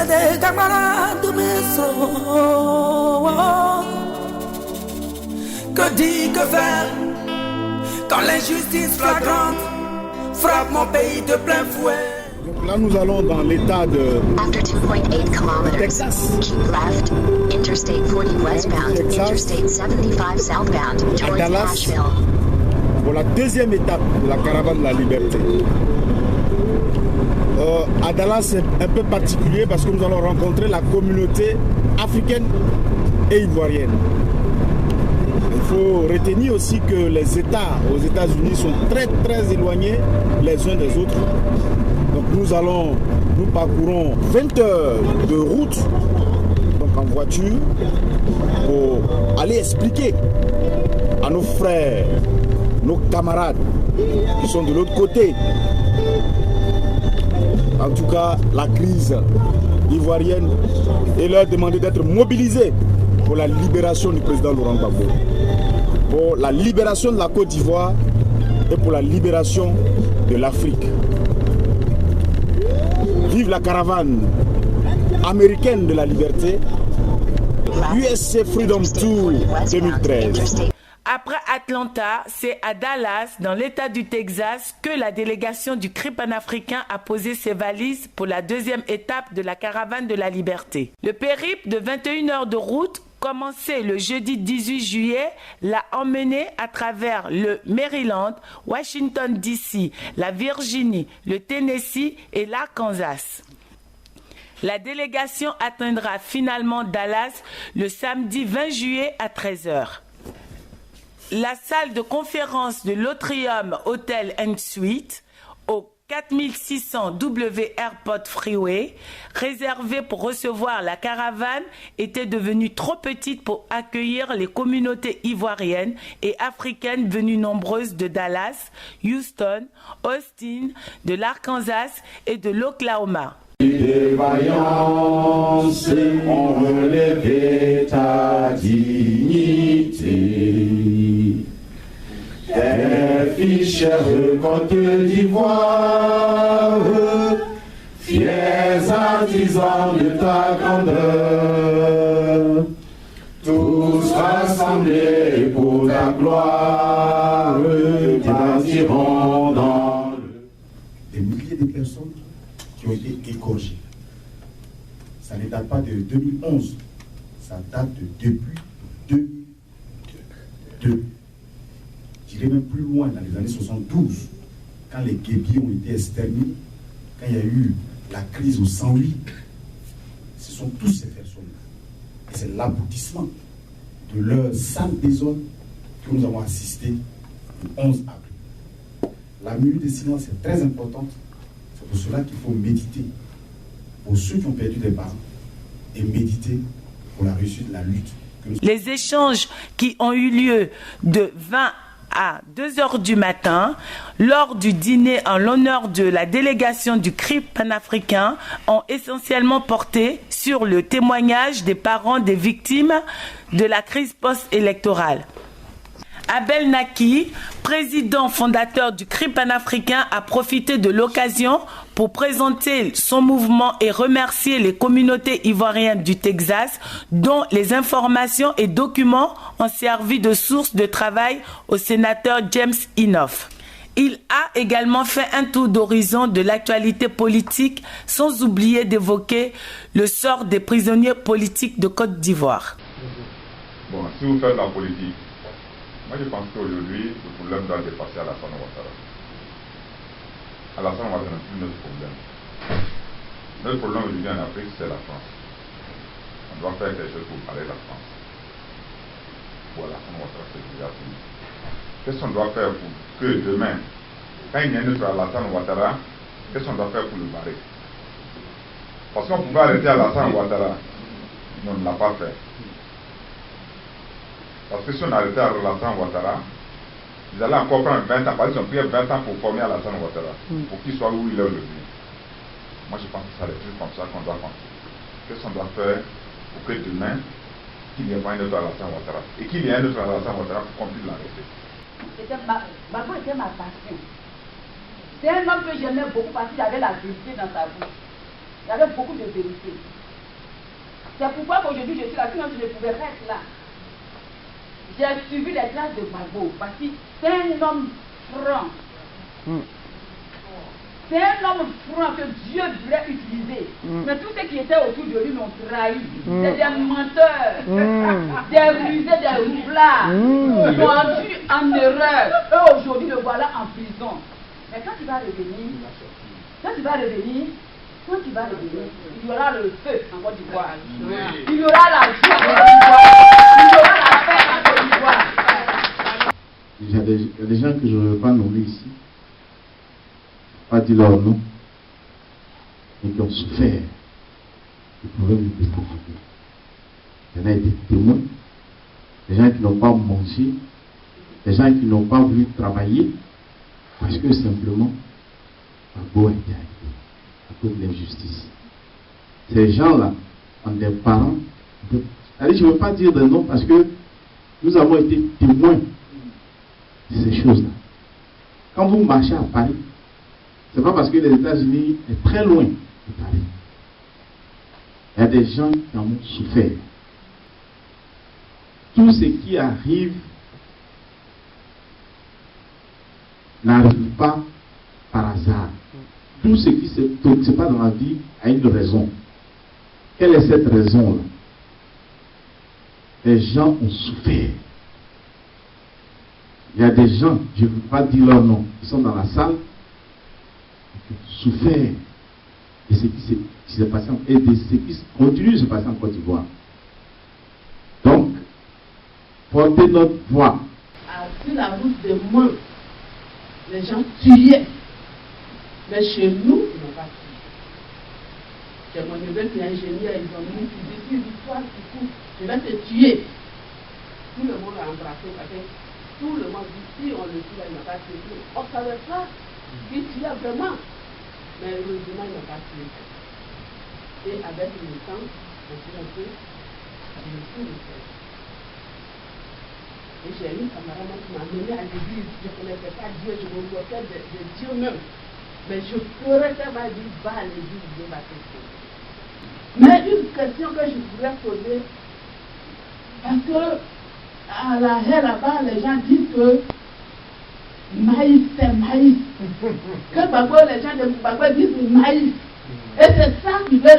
des camarades de maison. Que dire, que faire quand l'injustice flagrante frappe mon pays de plein fouet? Donc là, nous allons dans l'état de Texas. Keep left, Interstate 40 westbound, Interstate 75 southbound, towards Nashville. Pour la deuxième étape de la caravane de la liberté. À Dallas, c'est un peu particulier parce que nous allons rencontrer la communauté africaine et ivoirienne. Il faut retenir aussi que les États aux États-Unis sont très éloignés les uns des autres. Donc nous parcourons 20 heures de route donc en voiture pour aller expliquer à nos frères, nos camarades qui sont de l'autre côté, en tout cas la crise ivoirienne, et leur demander d'être mobilisés pour la libération du président Laurent Gbagbo, pour la libération de la Côte d'Ivoire et pour la libération de l'Afrique. Vive la caravane américaine de la liberté, USA Freedom Tour 2013. Après Atlanta, c'est à Dallas, dans l'État du Texas, que la délégation du CRI panafricain a posé ses valises pour la deuxième étape de la caravane de la liberté. Le périple de 21 heures de route, commencé le jeudi 18 juillet, l'a emmené à travers le Maryland, Washington DC, la Virginie, le Tennessee et l'Arkansas. La délégation atteindra finalement Dallas le samedi 20 juillet à 13 h. La salle de conférence de l'Atrium Hotel & Suite au 4600 W Airport Freeway, réservée pour recevoir la caravane, était devenue trop petite pour accueillir les communautés ivoiriennes et africaines venues nombreuses de Dallas, Houston, Austin, de l'Arkansas et de l'Oklahoma. Des vaillances ont relevé ta dignité. Tes fichères Côte d'Ivoire, fiers artisans de ta grandeur, tous rassemblés pour ta gloire, partiront dans le... Des milliers de personnes qui ont été égorgées. Ça ne date pas de 2011, ça date de depuis 2002. J'irai même plus loin, dans les années 72, quand les guépiers ont été exterminés, quand il y a eu la crise au 108, ce sont tous ces personnes-là. Et c'est l'aboutissement de leur sale désordre que nous avons assisté le 11 avril. La minute de silence est très importante. C'est pour cela qu'il faut méditer pour ceux qui ont perdu des parents et méditer pour la réussite de la lutte. Les échanges qui ont eu lieu de 20 à 2 h du matin, lors du dîner en l'honneur de la délégation du CRI panafricain, ont essentiellement porté sur le témoignage des parents des victimes de la crise post-électorale. Abel Naki, président fondateur du CRI panafricain, a profité de l'occasion pour présenter son mouvement et remercier les communautés ivoiriennes du Texas dont les informations et documents ont servi de source de travail au sénateur James Inhofe. Il a également fait un tour d'horizon de l'actualité politique sans oublier d'évoquer le sort des prisonniers politiques de Côte d'Ivoire. Bon, si vous faites la politique, moi je pense qu'aujourd'hui, le problème doit dépasser Alassane Ouattara. Alassane Ouattara n'est plus notre problème. Notre problème aujourd'hui en Afrique, c'est la France. On doit faire quelque chose pour parler de la France. Pour Alassane Ouattara, c'est déjà fini. Qu'est-ce qu'on doit faire pour que demain, quand il y a un autre Alassane Ouattara, qu'est-ce qu'on doit faire pour le barrer? Parce qu'on pouvait arrêter Alassane Ouattara, mais on ne l'a pas fait. Parce que si on arrêtait Alassane Ouattara, ils allaient encore prendre 20 ans, parce qu'ils ont pris 20 ans pour former Alassane Ouattara, pour qu'il soit où il est aujourd'hui. Moi je pense que c'est des trucs comme ça qu'on doit penser. Qu'est-ce qu'on doit faire pour que demain, qu'il n'y ait pas un autre Alassane Ouattara, et qu'il y ait un autre Alassane Ouattara pour qu'on puisse l'arrêter. Gbagbo était ma passion. C'est un homme que j'aimais beaucoup parce qu'il avait la vérité dans sa bouche. Il y avait beaucoup de vérité. C'est pourquoi qu'aujourd'hui je suis là, sinon je ne pouvais pas être là. J'ai suivi les classes de Gbagbo parce que c'est un homme franc. C'est un homme franc que Dieu voulait utiliser. Mais tous ceux qui étaient autour de lui l'ont trahi. C'est des menteurs, des rusés, des roublards, vendus en erreur. Eux aujourd'hui le voilà en prison. Mais quand il va revenir, il y aura le feu en Côte d'Ivoire. Il y aura la joie en Côte d'Ivoire. Il y aura la paix en Côte d'Ivoire. Il y a des gens que je ne veux pas nommer ici, pas dire leur nom, mais qui ont souffert du problème de pauvreté. Il y en a des témoins, des gens qui n'ont pas mangé, des gens qui n'ont pas voulu travailler, parce que simplement, Gbagbo a été arrêté à cause de l'injustice. Ces gens-là ont des parents. Allez, je ne veux pas dire de nom parce que nous avons été témoins de ces choses-là. Quand vous marchez à Paris, ce n'est pas parce que les États-Unis sont très loin de Paris. Il y a des gens qui en ont souffert. Tout ce qui arrive n'arrive pas par hasard. Tout ce qui se passe dans la vie a une raison. Quelle est cette raison-là? Les gens ont souffert. Il y a des gens, je ne veux pas dire leur nom, qui sont dans la salle, qui ont souffert de ce qui s'est passé et de ce qui continue de se passer en Côte d'Ivoire. Donc, porter notre voix. Sur la route de Mans, les gens tuaient. Mais chez nous, ils n'ont pas tué. J'ai mon neveu qui est ingénieur, ils ont mis ici l'histoire qui court, je vais te tuer. Tout le monde a embrassé parce que tout le monde dit si on le tue, il n'a pas tué. On ne savait pas qu'il tuait vraiment. Mais heureusement, il n'a pas tué. Et avec le temps, on s'est un peu, je me suis fait. Et j'ai une camarade qui m'a mené à l'église. Je ne connaissais pas Dieu, je me moquais de Dieu même. Mais je pourrais tellement dire, va à l'église, Dieu va te sauver. Mais une question que je voudrais poser, parce que à la haie là-bas, les gens disent que maïs, c'est maïs. Que Gbagbo, les gens de Gbagbo disent maïs. Et c'est ça qui veut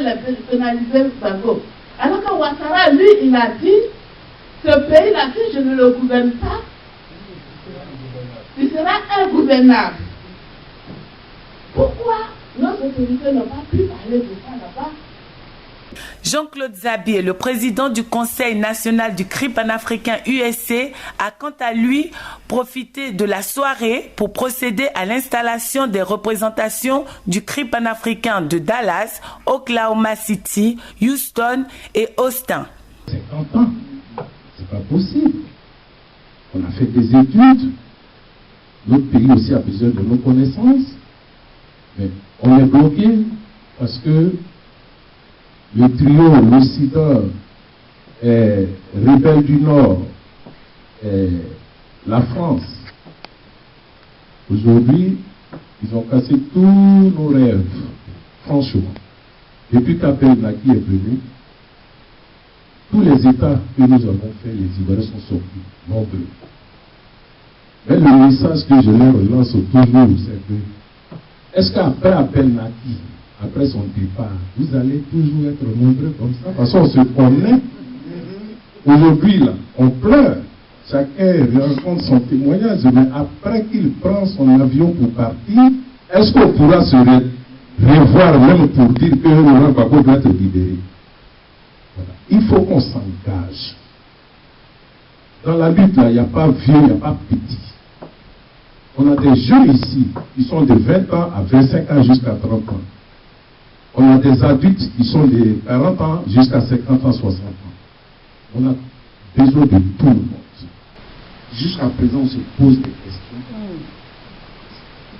pénaliser Gbagbo. Alors que Ouattara, lui, il a dit, ce pays-là, si je ne le gouverne pas, il sera ingouvernable. Pourquoi nos autorités n'ont pas pu parler de ça là-bas? Jean-Claude Zabié, le président du Conseil national du CRI panafricain USC, a quant à lui profité de la soirée pour procéder à l'installation des représentations du CRI panafricain de Dallas, Oklahoma City, Houston et Austin. 50 ans, c'est pas possible. On a fait des études. Notre pays aussi a besoin de nos connaissances. Mais on est bloqué parce que le trio, l'Occident, Rebelle du Nord, la France, aujourd'hui, ils ont cassé tous nos rêves. Franchement, depuis qu'Appel Naki est venu, tous les États que nous avons fait, les Ivoiriens sont sortis, nombreux. Mais le message que je leur relance toujours, c'est que est-ce qu'après Appel Naki, après son départ, vous allez toujours être nombreux comme ça? Parce qu'on se connaît. Aujourd'hui, là, on pleure. Chacun raconte son témoignage. Mais après qu'il prend son avion pour partir, est-ce qu'on pourra se revoir même pour dire que Laurent Gbagbo doit être libéré? Voilà. Il faut qu'on s'engage. Dans la lutte, là, il n'y a pas vieux, il n'y a pas petit. On a des jeunes ici qui sont de 20 ans à 25 ans jusqu'à 30 ans. On a des adultes qui sont de 40 ans jusqu'à 50 ans, 60 ans. On a besoin de tout le monde. Jusqu'à présent, on se pose des questions.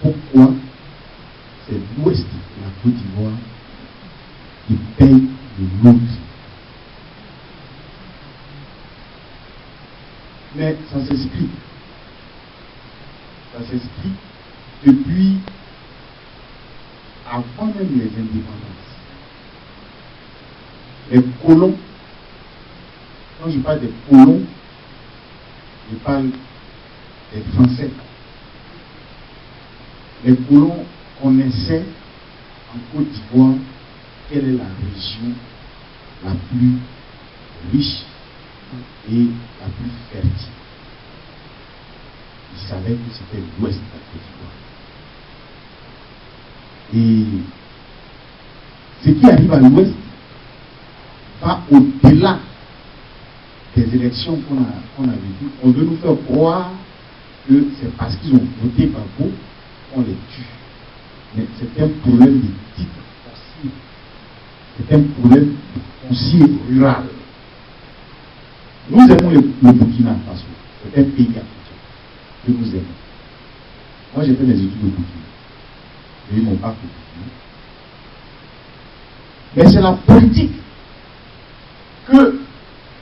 Pourquoi c'est l'ouest de la Côte d'Ivoire qui paye le lot? Mais ça s'explique. Ça s'explique depuis avant même les indépendances, les colons, quand je parle des colons, je parle des Français. Les colons connaissaient en Côte d'Ivoire quelle est la région la plus riche et la plus fertile. Ils savaient que c'était l'ouest de la Côte d'Ivoire. Et ce qui arrive à l'ouest va au-delà des élections qu'on a vécues. On veut nous faire croire que c'est parce qu'ils ont voté par vous qu'on les tue. Mais c'est un problème de type foncier. C'est un problème foncier rural. Nous aimons le Burkina Faso. C'est un pays africain que nous aimons. Moi, j'ai fait mes études au Burkina. J'ai eu mon bac au Burkina. Mais c'est la politique que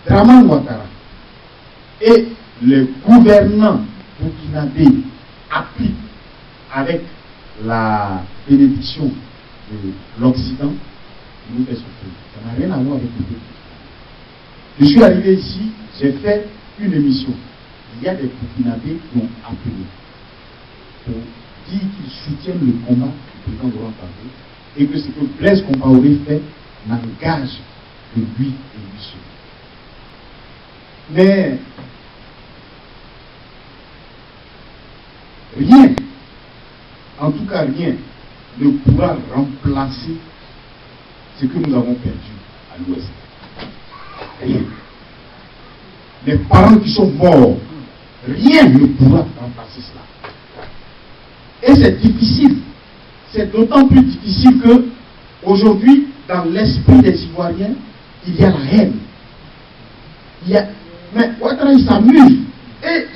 Dramane Ouattara et les gouvernants burkinabés appliquent avec la bénédiction de l'Occident qui nous fait souffrir. Ça n'a rien à voir avec le peuple. Je suis arrivé ici, j'ai fait une émission. Il y a des Burkinabés qui ont appelé pour dire qu'ils soutiennent le combat du président Laurent Gbagbo et que ce que Blaise Compaoré fait n'engage que lui et lui seul. Mais rien, en tout cas rien, ne pourra remplacer ce que nous avons perdu à l'ouest. Rien. Les parents qui sont morts, rien ne pourra remplacer cela. Et c'est difficile. C'est d'autant plus difficile que aujourd'hui, dans l'esprit des Ivoiriens, il y a la haine. Mais Ouattara, il s'amuse. Et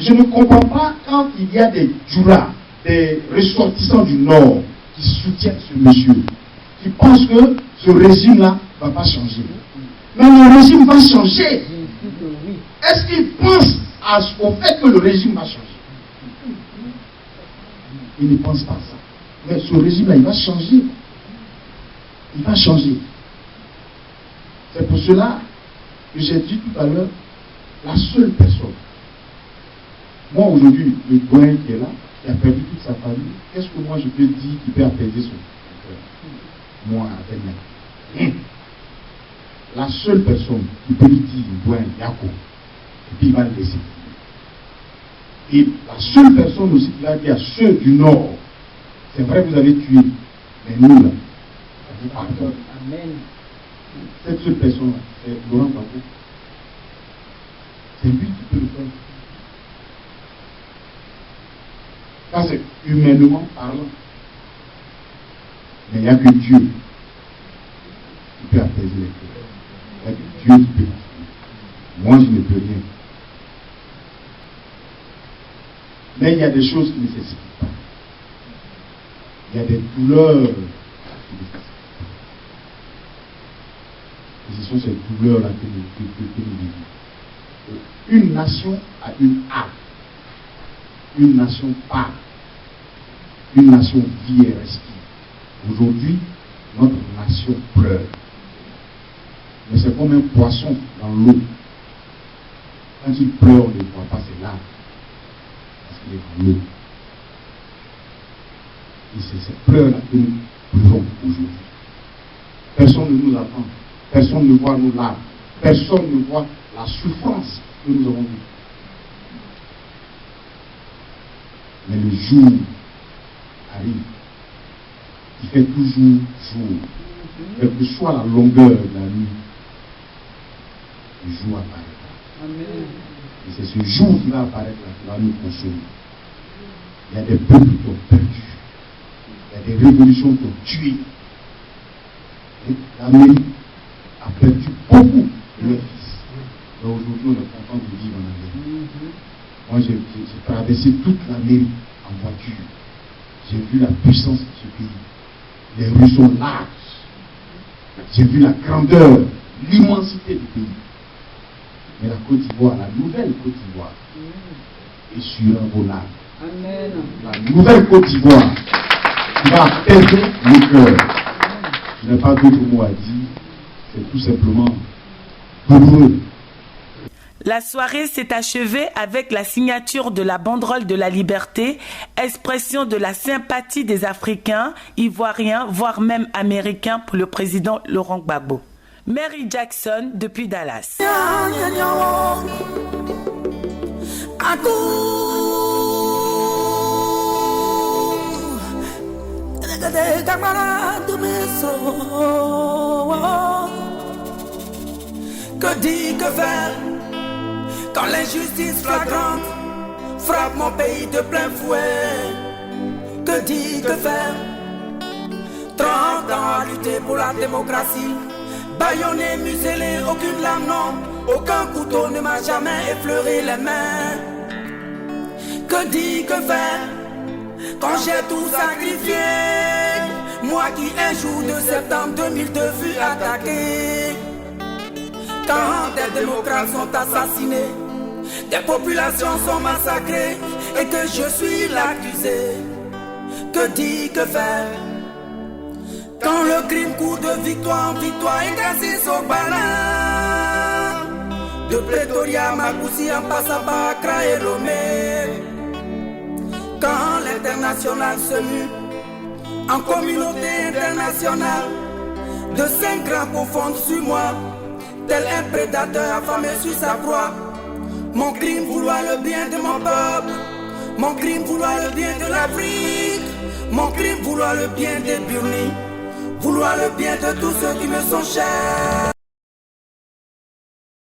je ne comprends pas quand il y a des Djoula, des ressortissants du Nord, qui soutiennent ce monsieur, qui pensent que ce régime-là ne va pas changer. Mais le régime va changer. Est-ce qu'ils pensent au fait que le régime va changer? Ils ne pensent pas à ça. Mais ce régime-là, il va changer. Il va changer. C'est pour cela que j'ai dit tout à l'heure, la seule personne. Moi, aujourd'hui, le doyen qui est là, qui a perdu toute sa famille, qu'est-ce que moi je peux dire qui peut apaiser son cœur? Moi, à peine. La seule personne qui peut lui dire, doyen, Yako, et puis il va le laisser. Et la seule personne aussi qui l'a dit à ceux du Nord, c'est vrai que vous avez tué, mais nous là, vous pardonne. Amen. Cette seule personne-là, c'est Laurent Gbagbo. C'est lui qui peut le faire. Ça, c'est humainement parlant. Mais il n'y a que Dieu qui peut apaiser les cœurs. Il n'y a que Dieu qui peut. Moi, je ne peux rien. Mais il y a des choses qui ne nécessitent pas. Il y a des douleurs qui ne nécessitent pas. Et ce sont ces douleurs-là que nous vivons. Une nation a une âme. Une nation parle. Une nation vit et respire. Aujourd'hui, notre nation pleure. Mais c'est comme un poisson dans l'eau. Quand il pleure, on ne voit pas ses larmes. Parce qu'il est dans l'eau. Et c'est ces pleurs-là que nous pleurons aujourd'hui. Personne ne nous attend. Personne ne voit nos larmes. Personne ne voit la souffrance que nous avons vécue. Mais le jour arrive. Il fait toujours jour. Quelle que soit la longueur de la nuit, le jour apparaîtra. Amen. Et c'est ce jour qui va apparaître là, qui va nous consoler. Il y a des peuples qui ont perdu. Il y a des révolutions qui ont tué. Et l'Amérique a perdu beaucoup de leurs fils. Donc aujourd'hui, on est content de vivre en Amérique. Moi, j'ai traversé toute l'Amérique en voiture. J'ai vu la puissance de ce pays. Les rues sont larges. J'ai vu la grandeur, l'immensité du pays. Mais la Côte d'Ivoire, la nouvelle Côte d'Ivoire, est sur un volage. La nouvelle Côte d'Ivoire qui va apaiser le cœur. Je n'ai pas d'autre mot à dire, c'est tout simplement douloureux. La soirée s'est achevée avec la signature de la banderole de la liberté, expression de la sympathie des Africains, Ivoiriens, voire même Américains pour le président Laurent Gbagbo. Mary Jackson depuis Dallas. Que dire, que faire quand l'injustice flagrante frappe mon pays de plein fouet? Que dire, que faire? 30 ans à lutter pour la démocratie, bâillonné, muselé, aucune lame, non, aucun couteau ne m'a jamais effleuré les mains. Que dire, que faire quand j'ai tout sacrifié? Moi qui un jour de septembre 2002 fus attaqué. Quand des démocrates sont assassinés, des populations sont massacrées et que je suis l'accusé. Que dire, que faire quand le crime court de victoire en victoire et grâce au banane de Pretoria, Makoussi en passant par Accra et Lomé. Quand l'international se mue en communauté internationale, de 5 grands confondent sur moi, tel un prédateur affamé sur sa proie. Mon crime vouloir le bien de mon peuple, mon crime vouloir le bien de l'Afrique, mon crime vouloir le bien des Burnis, vouloir le bien de tous ceux qui me sont chers.